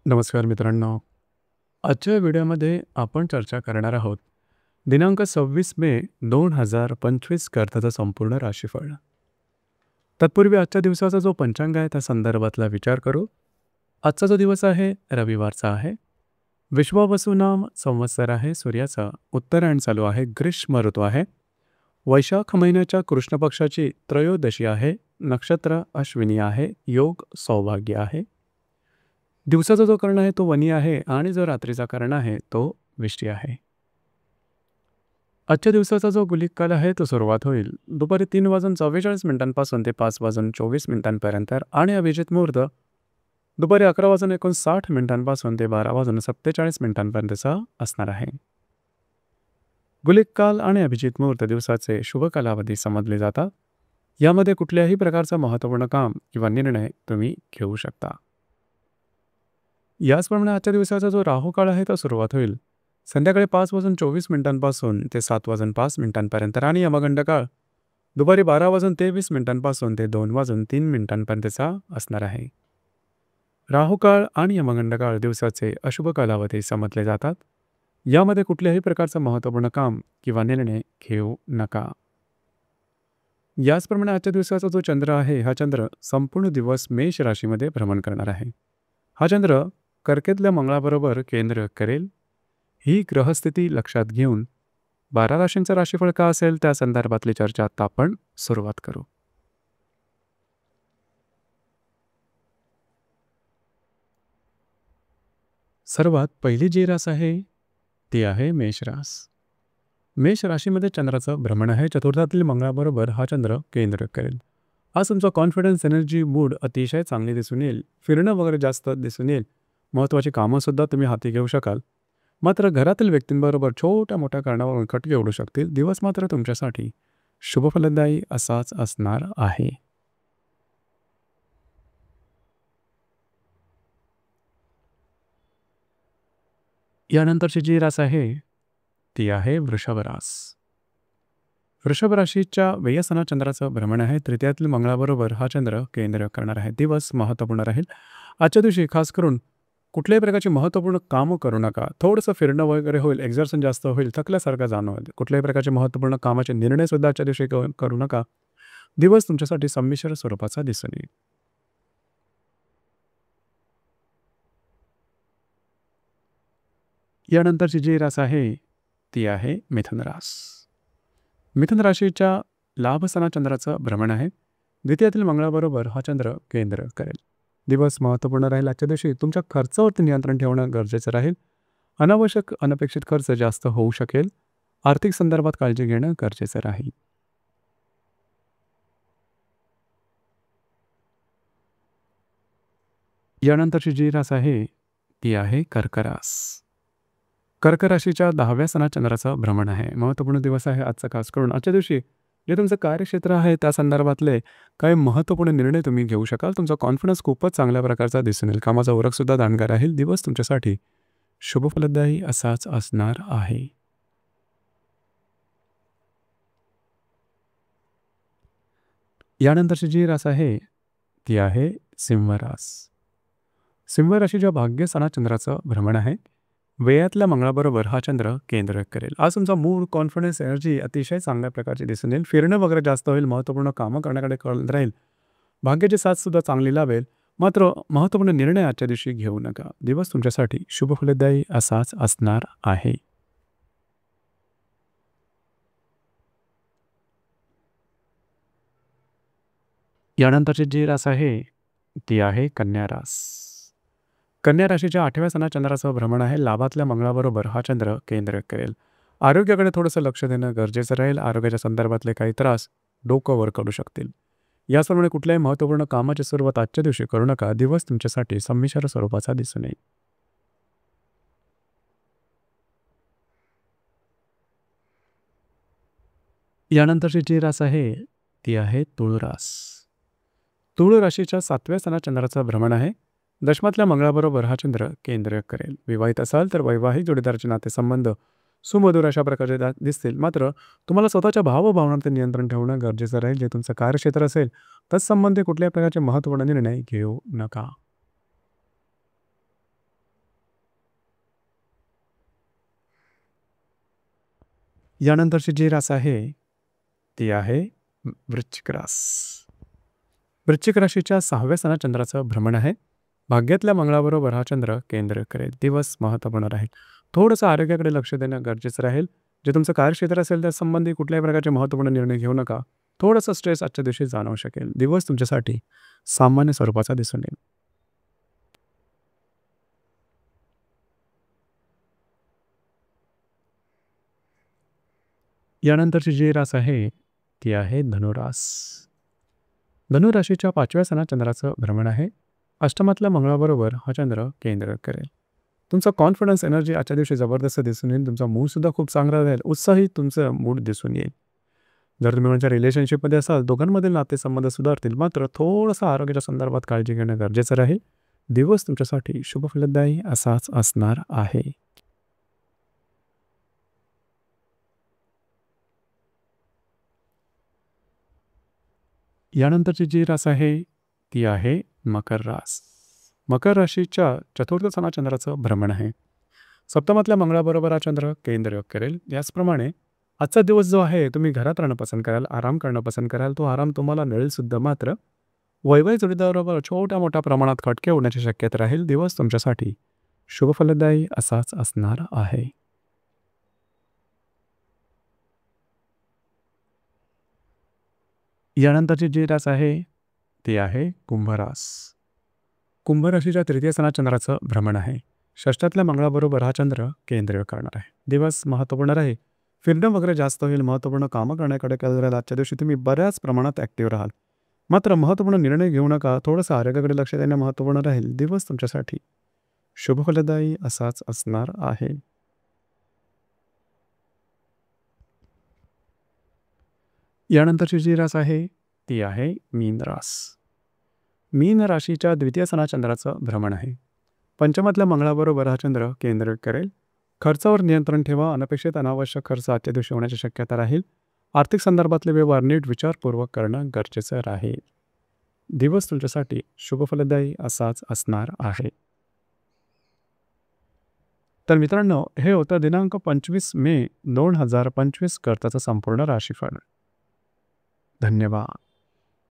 नमस्कार मित्रांनो. आजच्या व्हिडिओमध्ये आपण चर्चा करणार आहोत दिनांक 26 मे 2025 अर्थाचं संपूर्ण राशीफळ. तत्पूर्वी आजच्या दिवसाचा जो पंचांग आहे त्या संदर्भातला विचार करू. आजचा जो दिवस आहे रविवारचा आहे. विश्वावसुनाम संवत्सर आहे. सूर्याचा उत्तरायण चालू आहे. ग्रीष्म ऋतू आहे. वैशाख महिन्याच्या कृष्ण पक्षाची त्रयोदशी आहे. नक्षत्र अश्विनी आहे. योग सौभाग्य आहे. दिवसाचा जो कर्ण आहे तो वनी आहे आणि जो रात्रीचा कर्ण आहे तो विष्टी आहे. आजच्या दिवसाचा जो गुलिक काल आहे तो सुरुवात होईल दुपारी 3:44 ते 5:24 आणि अभिजित मुहूर्त दुपारी 11:59 ते 12:47 असणार आहे. गुलिक काल आणि अभिजित मुहूर्त दिवसाचे शुभ कालावधी समजले जातात. यामध्ये कुठल्याही प्रकारचा महत्त्वपूर्ण काम किंवा निर्णय तुम्ही घेऊ शकता. याचप्रमाणे आजच्या दिवसाचा जो राहू काळ आहे तो सुरुवात होईल संध्याकाळी 5:24 ते 7:05 आणि यमगंड काळ दुपारी 12:23 ते 2:03 असणार आहे. राहू काळ आणि यमगंड काळ दिवसाचे अशुभ कालावधी समजले जातात. यामध्ये कुठल्याही प्रकारचं महत्त्वपूर्ण काम किंवा निर्णय घेऊ नका. याचप्रमाणे आजच्या दिवसाचा जो चंद्र आहे हा चंद्र संपूर्ण दिवस मेष राशीमध्ये भ्रमण करणार आहे. हा चंद्र कर्केतल्या मंगळाबरोबर केंद्र करेल. ही ग्रहस्थिती लक्षात घेऊन 12 राशींचं राशीफळ का असेल त्या संदर्भातली चर्चा आता आपण सुरुवात करू. सर्वात पहिली जी रास आहे ती आहे मेष रास. मेष राशीमध्ये चंद्राचं भ्रमण आहे. चतुर्थातील मंगळाबरोबर हा चंद्र केंद्र करेल. आज तुमचा कॉन्फिडन्स, एनर्जी, मूड अतिशय चांगली दिसून येईल. फिरणं वगैरे जास्त दिसून येईल. महत्त्वाची कामंसुद्धा तुम्ही हाती घेऊ शकाल. मात्र घरातील व्यक्तींबरोबर छोट्या मोठ्या कारणावरून खटके उडू शकतील. दिवस मात्र तुमच्यासाठी शुभफलदायी असाच असणार आहे. यानंतरची जी रास आहे ती आहे वृषभ रास. वृषभ राशीच्या व्ययसना चंद्राचं भ्रमण आहे. तृतीयातील मंगळाबरोबर हा चंद्र केंद्र करणार आहे. दिवस महत्त्वपूर्ण राहील. आजच्या दिवशी खास करून कुठल्याही प्रकारची महत्त्वपूर्ण कामं करू नका. थोडंसं फिरणं वगैरे होईल, एक्झर्शन जास्त होईल, थकल्यासारखं जाणवेल. कुठल्याही प्रकारचे महत्त्वपूर्ण कामाचे निर्णयसुद्धा आजच्या दिवशी करू नका. दिवस तुमच्यासाठी संमिश्र स्वरूपाचा दिसून येईल. यानंतरची जी रास आहे ती आहे मिथुन रास. मिथुन राशीच्या लाभसना चंद्राचं भ्रमण आहे. द्वितीयातील मंगळाबरोबर हा चंद्र केंद्र करेल. दिवस महत्त्वपूर्ण राहील. आजच्या दिवशी तुमच्या खर्चावरती नियंत्रण ठेवणं गरजेचं राहील. अनावश्यक अनपेक्षित खर्च जास्त होऊ शकेल. आर्थिक संदर्भात काळजी घेणं गरजेचं राहील. यानंतरची जी रास आहे ती आहे कर्क रास. कर्क राशीच्या 10व्या सणात चंद्राचं भ्रमण आहे. महत्त्वपूर्ण दिवस आहे आजचा. खास करून आजच्या दिवशी जे तुमचं कार्यक्षेत्र आहे त्या संदर्भातले काही महत्त्वपूर्ण निर्णय तुम्ही घेऊ शकाल. तुमचा कॉन्फिडन्स खूपच चांगल्या प्रकारचा दिसून येईल. कामाचा उरकसुद्धा दांडगा राहील. दिवस तुमच्यासाठी शुभफलदायी असाच असणार आहे. यानंतरची जी रास आहे ती आहे सिंह रास. सिंह राशीच्या भाग्य सणात चंद्राचं भ्रमण आहे. व्ययातल्या मंगळाबरोबर हा चंद्र केंद्र करेल. आज तुमचा मूड, कॉन्फिडन्स, एनर्जी अतिशय चांगल्या प्रकारची दिसून येईल. फिरणं वगैरे जास्त होईल. महत्त्वपूर्ण कामं करण्याकडे कल राहील. भाग्याची साथसुद्धा चांगली लाभेल. मात्र महत्त्वपूर्ण निर्णय आजच्या दिवशी घेऊ नका. दिवस तुमच्यासाठी शुभफलदायी असाच असणार आहे. यानंतरची जी रास आहे ती आहे कन्या रास. कन्या राशीच्या 8व्या सणात चंद्राचं भ्रमण आहे. लाभातल्या मंगळाबरोबर हा चंद्र केंद्र करेल. आरोग्याकडे थोडंसं लक्ष देणं गरजेचं राहील. आरोग्याच्या संदर्भातले काही त्रास डोकं वर करू शकतील. याचप्रमाणे कुठल्याही महत्त्वपूर्ण कामाची सुरुवात आजच्या दिवशी करू नका. दिवस तुमच्यासाठी संमिश्र स्वरूपाचा दिसून येईल. यानंतरची जी रास आहे ती आहे तुळ रास. तुळ राशीच्या 7व्या सणात चंद्राचं भ्रमण आहे. दशमातल्या मंगळाबरोबर हा चंद्र केंद्र करेल. विवाहित असाल तर वैवाहिक जोडीदाराचे नातेसंबंध सुमधुर अशा प्रकारचे दिसतील. मात्र तुम्हाला स्वतःच्या भावभावनांवर नियंत्रण ठेवणं गरजेचं राहील. जे तुमचं कार्यक्षेत्र असेल तत्संबंधी कुठल्याही प्रकारचे महत्त्वपूर्ण निर्णय घेऊ नका. यानंतरची जी रास आहे ती आहे वृश्चिक रास. वृश्चिक राशीच्या 6व्या स्थानात चंद्राचं भ्रमण आहे. भाग्यातल्या मंगळाबरोबर हा चंद्र केंद्र करेल. दिवस महत्त्वपूर्ण राहील. थोडंसं आरोग्याकडे लक्ष देणं गरजेचं राहील. जे तुमचं कार्यक्षेत्र असेल त्या संबंधी कुठल्याही प्रकारचे महत्त्वपूर्ण निर्णय घेऊ नका. थोडंसं स्ट्रेस आजच्या दिवशी जाणवू शकेल. दिवस तुमच्यासाठी सामान्य स्वरूपाचा दिसून येईल. यानंतरची जी रास आहे ती आहे धनुरास. धनुराशीच्या 5व्या स्थानात चंद्राचं भ्रमण आहे. अष्टमातल्या मंगळाबरोबर हा चंद्र केंद्र करेल. तुमचा कॉन्फिडन्स एनर्जी आजच्या दिवशी जबरदस्त दिसून येईल. तुमचा मूडसुद्धा खूप चांगला राहील. उत्साही तुमचं मूड दिसून येईल. जर तुम्ही तुमच्या रिलेशनशिपमध्ये असाल दोघांमधील नातेसंबंध सुधारतील. मात्र थोडंसं आरोग्याच्या संदर्भात काळजी घेणं गरजेचं राहील. दिवस तुमच्यासाठी शुभफलदायी असाच असणार आहे. यानंतरची जी रास आहे ती आहे मकर रास. मकर राशीच्या 4थ्या स्थानात चंद्राचं भ्रमण आहे. सप्तमातल्या मंगळाबरोबर हा चंद्र केंद्र करेल. याचप्रमाणे आजचा दिवस जो आहे तुम्ही घरात राहणं पसंत कराल, आराम करणं पसंत कराल. तो आराम तुम्हाला मिळेल सुद्धा. मात्र वैवाहिक जोडीदाराबरोबर छोट्या मोठ्या प्रमाणात खटके होण्याची शक्यता राहील. दिवस तुमच्यासाठी शुभफलदायी असाच असणार आहे. यानंतरची जी रास आहे ती आहे कुंभरास. कुंभराशीच्या 3य स्थानात चंद्राचं भ्रमण आहे. षष्ठातल्या मंगळाबरोबर हा चंद्र केंद्र करणार आहे. दिवस महत्त्वपूर्ण राहील. फिरणं वगैरे जास्त होईल. महत्त्वपूर्ण कामं करण्याकडे कल राहील. आजच्या दिवशी तुम्ही बऱ्याच प्रमाणात ॲक्टिव्ह राहाल. मात्र महत्त्वपूर्ण निर्णय घेऊ नका. थोडंसं आरोग्याकडे लक्ष देणं महत्त्वपूर्ण राहील. दिवस तुमच्यासाठी शुभफलदायी असाच असणार आहे. यानंतरची जी रास आहे ती आहे मीन रास. मीन राशीच्या 2य स्थानात चंद्राचं भ्रमण आहे. पंचमातल्या मंगळाबरोबर हा चंद्र केंद्र करेल. खर्चावर नियंत्रण ठेवा. अनपेक्षित अनावश्यक खर्च आजच्या दिवशी होण्याची शक्यता राहील. आर्थिक संदर्भातले व्यवहार नीट विचारपूर्वक करणं गरजेचं राहील. दिवस तुमच्यासाठी शुभफलदायी असाच असणार आहे. तर मित्रांनो, हे होतं दिनांक 25 मे 2025 करताचं संपूर्ण राशीफळ. धन्यवाद.